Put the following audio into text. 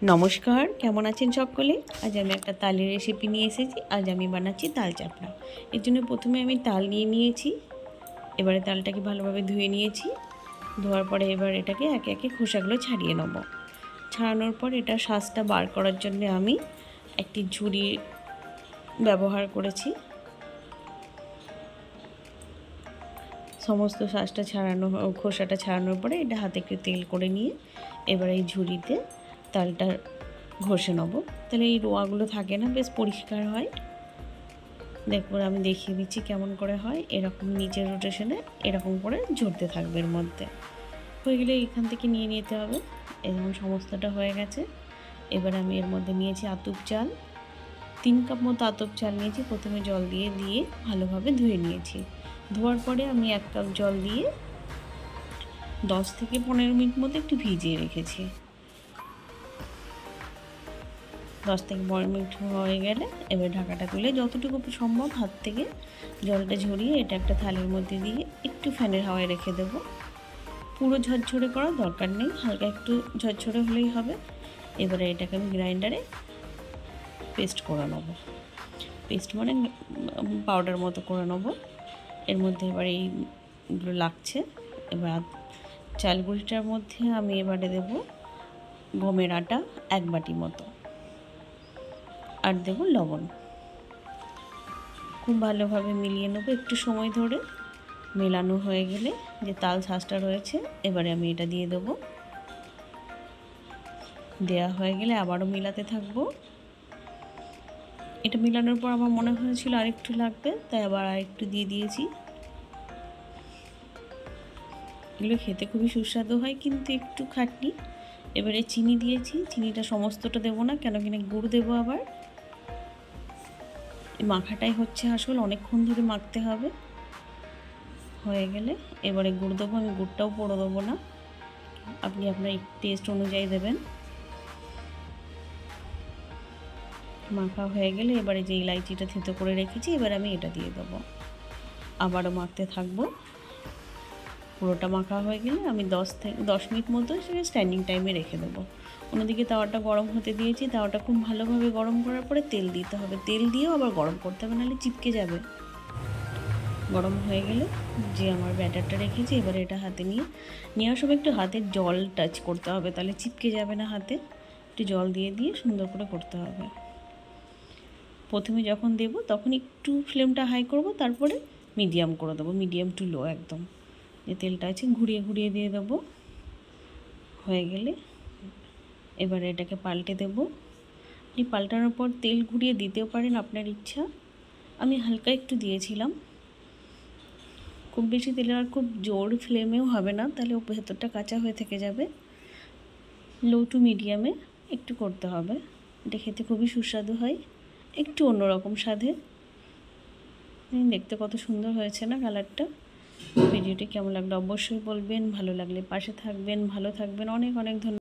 নমস্কার, কেমন আছেন সকলে? আজ আমি একটা তালের রেসিপি নিয়ে এসেছি। আজ আমি বানাচ্ছি তাল চাপড়া। এর জন্য প্রথমে আমি তাল নিয়ে নিয়েছি। এবারে তালটাকে ভালোভাবে ধুয়ে নিয়েছি। ধোয়ার পরে এবার এটাকে একে একে খোসাগুলো ছাড়িয়ে নেব। ছাড়ানোর পর এটা শাঁসটা বার করার জন্য আমি একটি ঝুড়ি ব্যবহার করেছি। সমস্ত শাঁসটা ছাড়ানো, খোসাটা ছাড়ানোর পরে এটা হাতে একটু তেল করে নিয়ে এবার এই ঝুড়িতে তালটা ঘষে নেব। তাহলে এই রোয়াগুলো থাকে না, বেশ পরিষ্কার হয়। দেখুন আমি দেখিয়ে দিচ্ছি কেমন করে হয়। এরকম নিচের রোটেশনে এরকম করে ঝরতে থাকবে। এর মধ্যে হয়ে গেলে এখান থেকে নিয়ে নিতে হবে। এরকম সমস্তটা হয়ে গেছে। এবার আমি এর মধ্যে নিয়েছি আতপ চাল। 3 কাপ মতো আতপ চাল নিয়েছি। প্রথমে জল দিয়ে ভালোভাবে ধুয়ে নিয়েছি। ধোয়ার পরে আমি 1 কাপ জল দিয়ে 10 থেকে 15 মিনিট মতো একটু ভিজিয়ে রেখেছি। 10 থেকে 15 মিনিট হয়ে গেলে এবার ঢাকাটা তুলে যতটুকু সম্ভব হাত থেকে জলটা ঝরিয়ে এটা একটা থালের মধ্যে দিয়ে একটু ফ্যানের হাওয়ায় রেখে দেব। পুরো ঝরঝরে করার দরকার নেই, হালকা একটু ঝরঝরে হলেই হবে। এবারে এটাকে আমি গ্রাইন্ডারে পেস্ট করে নেব। পেস্ট মানে পাউডার মতো করে নেব। এর মধ্যে এবার এইগুলো লাগছে। এবার চাল গুঁড়িটার মধ্যে আমি এবারে দেব গমের আটা 1 বাটি মতো, আর দেব লবণ। খুব ভালোভাবে মিলিয়ে নেব একটু সময় ধরে। মেলানো হয়ে গেলে যে তাল শাঁসটা রয়েছে এবারে আমি এটা দিয়ে দেব। দেয়া হয়ে গেলে আবারও মেলাতে থাকবো। এটা মেলানোর পর আমার মনে হয়েছিল আরেকটু লাগবে, তাই আবার আরেকটু দিয়ে দিয়েছি। এগুলো খেতে খুবই সুস্বাদু হয়, কিন্তু একটু খাটনি। এবারে চিনি দিয়েছি। চিনিটা সমস্তটা দেবো না, কেন কিনা গুড় দেবো আবার। এই মাখাটাই হচ্ছে আসল, অনেকক্ষণ ধরে মাখতে হবে। হয়ে গেলে এবারে গুড় দেবো। আমি গুড়টাও পুরো দেবো না, আপনি আপনার টেস্ট অনুযায়ী দেবেন। মাখা হয়ে গেলে এবারে যে ইলাইচিটা থেতো করে রেখেছি এবার আমি এটা দিয়ে দেবো। আবারও মাখতে থাকবো। পুরোটা মাখা হয়ে গেলে আমি 10 মিনিট মতো সেটা স্ট্যান্ডিং টাইমে রেখে দেবো। অন্যদিকে তাওয়াটা গরম হতে দিয়েছি। তাওয়াটা খুব ভালোভাবে গরম করার পরে তেল দিতে হবে। তেল দিয়েও আবার গরম করতে হবে, নাহলে চিপকে যাবে। গরম হয়ে গেলে যে আমার ব্যাটারটা রেখেছি এবারে এটা হাতে নেওয়ার সময় একটু হাতের জল টাচ করতে হবে, তাহলে চিপকে যাবে না হাতে। একটু জল দিয়ে সুন্দর করে করতে হবে। প্রথমে যখন দেব তখন একটু ফ্লেমটা হাই করব, তারপরে মিডিয়াম করে দেবো, মিডিয়াম টু লো একদম। যে তেলটা আছে ঘুরিয়ে ঘুরিয়ে দিয়ে দেবো। হয়ে গেলে এবারে এটাকে পাল্টে দেব। আপনি পাল্টানোর পর তেল ঘুরিয়ে দিতেও পারেন, আপনার ইচ্ছা। আমি হালকা একটু দিয়েছিলাম। খুব বেশি তেলে আর খুব জোর ফ্লেমেও হবে না, তাহলে ভেতরটা কাঁচা হয়ে থেকে যাবে। লো টু মিডিয়ামে একটু করতে হবে। এটা খেতে খুবই সুস্বাদু হয়, একটু অন্যরকম স্বাদে। দেখতে কত সুন্দর হয়েছে না কালারটা। ভিডিওটি কেমন লাগলো অবশ্যই বলবেন। ভালো লাগলে পাশে থাকবেন। ভালো থাকবেন। অনেক অনেক ধন্যবাদ।